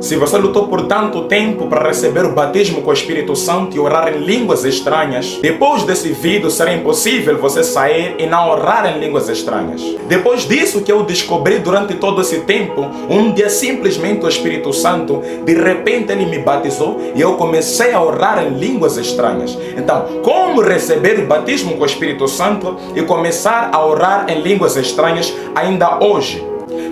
Se você lutou por tanto tempo para receber o batismo com o Espírito Santo e orar em línguas estranhas, depois desse vídeo será impossível você sair e não orar em línguas estranhas. Depois disso que eu descobri durante todo esse tempo, um dia simplesmente o Espírito Santo, de repente ele me batizou e eu comecei a orar em línguas estranhas. Então, como receber o batismo com o Espírito Santo e começar a orar em línguas estranhas ainda hoje?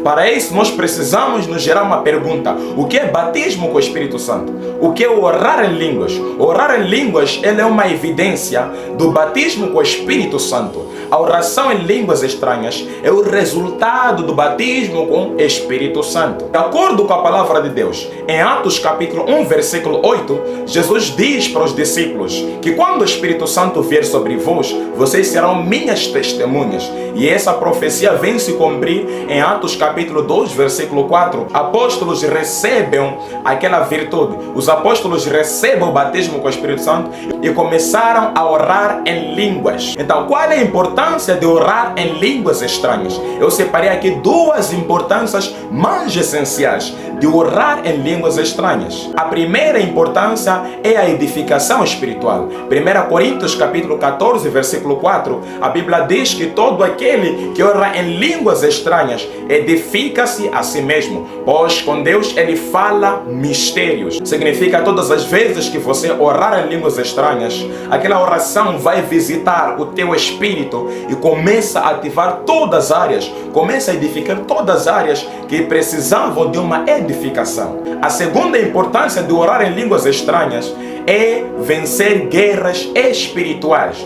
Para isso, nós precisamos nos gerar uma pergunta. O que é batismo com o Espírito Santo? O que é orar em línguas? Orar em línguas, ela é uma evidência do batismo com o Espírito Santo. A oração em línguas estranhas é o resultado do batismo com o Espírito Santo. De acordo com a palavra de Deus, em Atos capítulo 1, versículo 8, Jesus diz para os discípulos que quando o Espírito Santo vier sobre vós, vocês serão minhas testemunhas. E essa profecia vem se cumprir em Atos capítulo 2, versículo 4. Apóstolos recebem aquela virtude. Os apóstolos recebem o batismo com o Espírito Santo e começaram a orar em línguas. Então, qual é a importância de orar em línguas estranhas? Eu separei aqui duas importâncias mais essenciais de orar em línguas estranhas. A primeira importância é a edificação espiritual. 1 Coríntios capítulo 14, versículo 4, a Bíblia diz que todo aquele que ora em línguas estranhas edifica-se a si mesmo, pois com Deus ele fala mistérios. Significa todas as vezes que você orar em línguas estranhas, aquela oração vai visitar o teu espírito e começa a ativar todas as áreas, começa a edificar todas as áreas que precisavam de uma edificação. A segunda importância de orar em línguas estranhas é vencer guerras espirituais.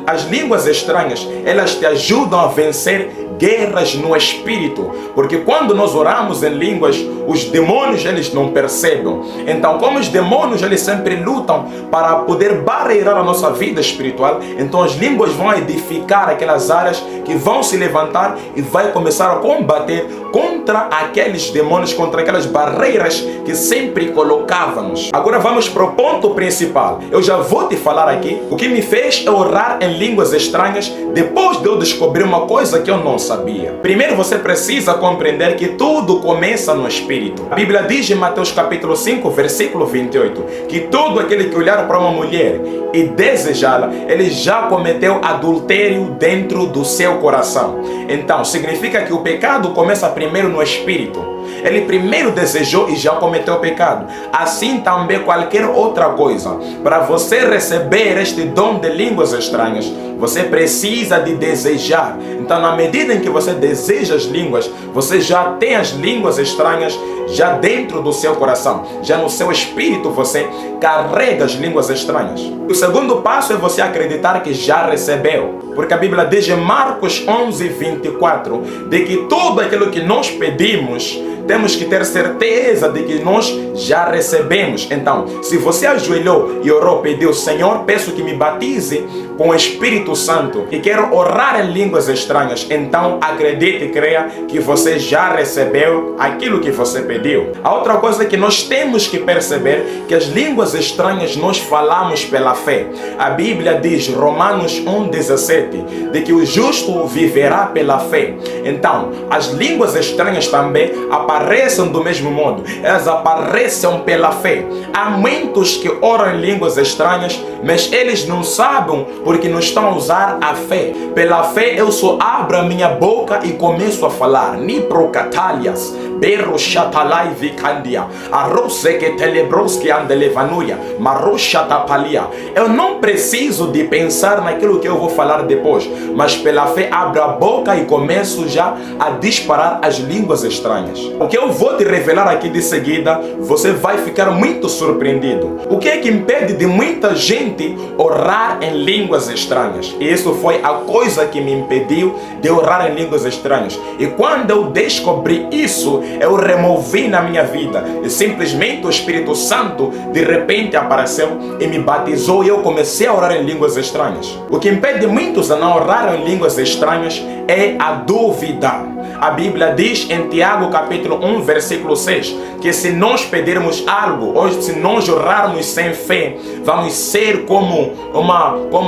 As línguas estranhas, elas te ajudam a vencer guerras no espírito, porque quando nós oramos em línguas, os demônios eles não percebem. Então, como os demônios eles sempre lutam para poder barreirar a nossa vida espiritual, então as línguas vão edificar aquelas áreas que vão se levantar e vai começar a combater contra aqueles demônios, contra aquelas barreiras que sempre colocávamos. Agora vamos para o ponto principal. Eu já vou te falar aqui o que me fez orar em línguas estranhas depois de eu descobrir uma coisa que eu não sabia. Primeiro você precisa compreender que tudo começa no espírito. A Bíblia diz em Mateus capítulo 5, versículo 28, que todo aquele que olhar para uma mulher e desejá-la, ele já cometeu adultério dentro do seu coração. Então, significa que o pecado começa primeiro no espírito. Ele primeiro desejou e já cometeu o pecado. Assim também qualquer outra coisa. Para você receber este dom de línguas estranhas, você precisa de desejar. Então, na medida em que você deseja as línguas, você já tem as línguas estranhas já dentro do seu coração. Já no seu espírito você carrega as línguas estranhas. O segundo passo é você acreditar que já recebeu. Porque a Bíblia diz em Marcos 11, 24, de que tudo aquilo que nós pedimos, temos que ter certeza de que nós já recebemos. Então, se você ajoelhou e orou, pediu, Senhor, peço que me batize com o Espírito Santo e quero orar em línguas estranhas, então acredite e creia que você já recebeu aquilo que você pediu. A outra coisa é que nós temos que perceber que as línguas estranhas nós falamos pela fé. A Bíblia diz, Romanos 1,17, de que o justo viverá pela fé. Então, as línguas estranhas também aparecem do mesmo modo. Elas aparecem pela fé. Há muitos que oram em línguas estranhas, mas eles não sabem porque não estão a usar a fé. Pela fé eu só abro a minha boca e começo a falar. Niprocatalias, berro chatalai vicandia, arroze que telebroski andelevanuia, marro chatapalia. Eu não preciso de pensar naquilo que eu vou falar depois, mas pela fé abro a boca e começo já a disparar as línguas estranhas. O que eu vou te revelar aqui de seguida, você vai ficar muito surpreendido. O que é que impede de muita gente orar em línguas estranhas? E isso foi a coisa que me impediu de orar em línguas estranhas. E quando eu descobri isso, eu removi na minha vida. E simplesmente o Espírito Santo de repente apareceu e me batizou e eu comecei a orar em línguas estranhas. O que impede muitos a não orar em línguas estranhas é a dúvida. a Bíblia diz em Tiago capítulo 1, versículo 6, que se nós pedirmos algo, ou se nós orarmos sem fé, vamos ser como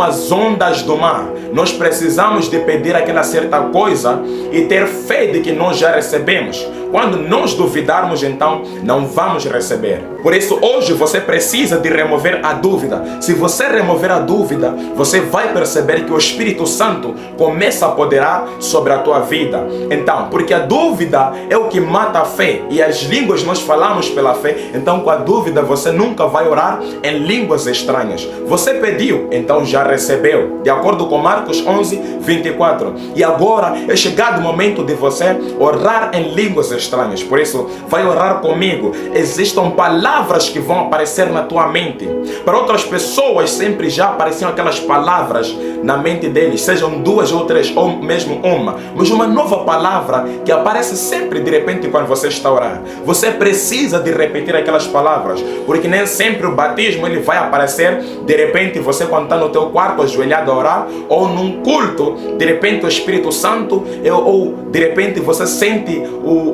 as ondas do mar. Nós precisamos de pedir aquela certa coisa e ter fé de que nós já recebemos. Quando nós duvidarmos, então não vamos receber. Por isso hoje você precisa de remover a dúvida. Se você remover a dúvida, você vai perceber que o Espírito Santo começa a apoderar sobre a tua vida. Então, porque a dúvida é o que mata a fé, e as línguas nós falamos pela fé. Então com a dúvida você nunca vai orar em línguas estranhas. Você pediu, então já recebeu, de acordo com Marcos 11, 24. E agora é chegado o momento de você orar em línguas estranhas. Por isso, vai orar comigo. Existem palavras que vão aparecer na tua mente. Para outras pessoas sempre já apareciam aquelas palavras na mente deles, sejam duas ou três, ou mesmo uma. Mas uma nova palavra que aparece sempre de repente quando você está a orar. Você precisa de repetir aquelas palavras, porque nem sempre o batismo ele vai aparecer de repente você quando está no teu quarto ajoelhado a orar, ou num culto, de repente o Espírito Santo, ou de repente você sente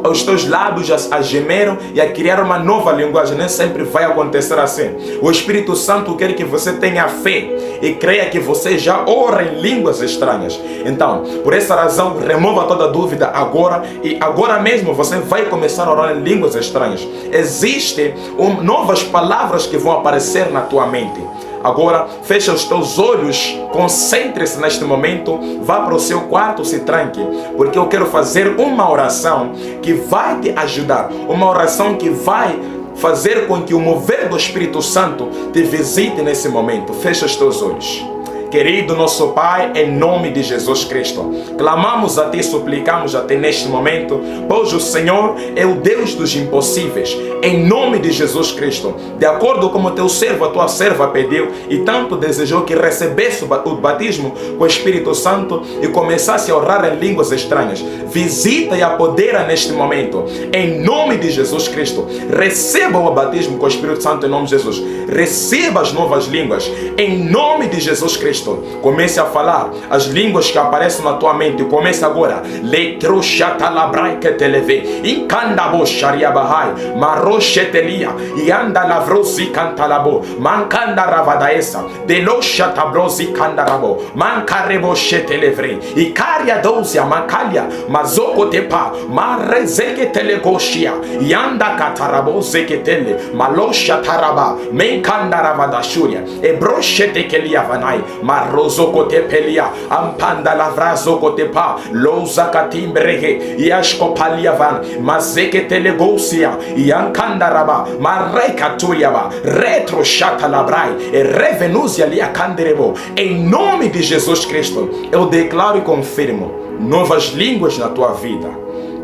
os teus lábios a gemer e a criar uma nova linguagem. Nem sempre vai acontecer assim. O Espírito Santo quer que você tenha fé e creia que você já ora em línguas estranhas. Então, por essa razão, remova toda dúvida agora, e agora mesmo você vai começar a orar em línguas estranhas. Existem novas palavras que vão aparecer na tua mente. Agora, fecha os teus olhos, concentre-se neste momento, vá para o seu quarto, se tranque, porque eu quero fazer uma oração que vai te ajudar, uma oração que vai fazer com que o mover do Espírito Santo te visite nesse momento. Fecha os teus olhos. Querido nosso Pai, em nome de Jesus Cristo, clamamos a Ti, suplicamos a Ti neste momento, pois o Senhor é o Deus dos impossíveis. Em nome de Jesus Cristo, de acordo com o Teu servo, a Tua serva pediu e tanto desejou que recebesse o batismo com o Espírito Santo e começasse a orar em línguas estranhas. Visita e apodera neste momento, em nome de Jesus Cristo. Receba o batismo com o Espírito Santo em nome de Jesus. Receba as novas línguas, em nome de Jesus Cristo. Comece a falar as línguas que aparecem na tua mente. Comece agora. Letroshatalabrai que te leve. Incandabo shariabahai. Maroshetelia. Yanda lavrosi cantalabo. Mancanda ravadaesa. Deloshatabrosi candarabo. Mancarebo shetelevre. Icaria dozia macalia. Mazoko tepa. Marezeke telegoshia. Yanda katarabo zeketele. Maloshataraba. Menkanda ravadashuria. Ebroshetekelia vanai. Marozoko tepelia, ampanda lavrazoko tepa, louza katimbrege, yashkopalia van, mazeke telegosia, yankandaraba, marekaturiaba, retro shatalabrai, e revenuzia lia canderebo. Em nome de Jesus Cristo, eu declaro e confirmo novas línguas na tua vida.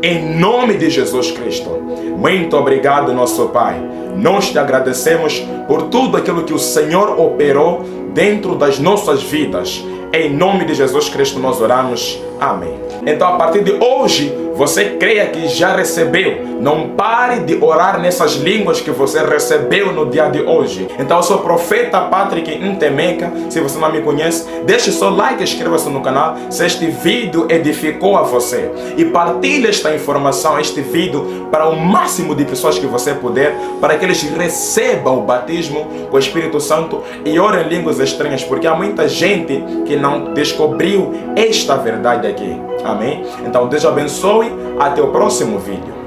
Em nome de Jesus Cristo. Muito obrigado, nosso Pai. Nós te agradecemos por tudo aquilo que o Senhor operou dentro das nossas vidas. Em nome de Jesus Cristo nós oramos. Amém. Então, a partir de hoje, você creia que já recebeu. Não pare de orar nessas línguas que você recebeu no dia de hoje. Então, eu sou o profeta Patrick Ntemeka. Se você não me conhece, deixe seu like e inscreva-se no canal se este vídeo edificou a você. E partilhe esta informação, este vídeo, para o máximo de pessoas que você puder, para que eles recebam o batismo com o Espírito Santo e orem em línguas estranhas, porque há muita gente que não descobriu esta verdade aqui. Amém? Então Deus abençoe. Até o próximo vídeo.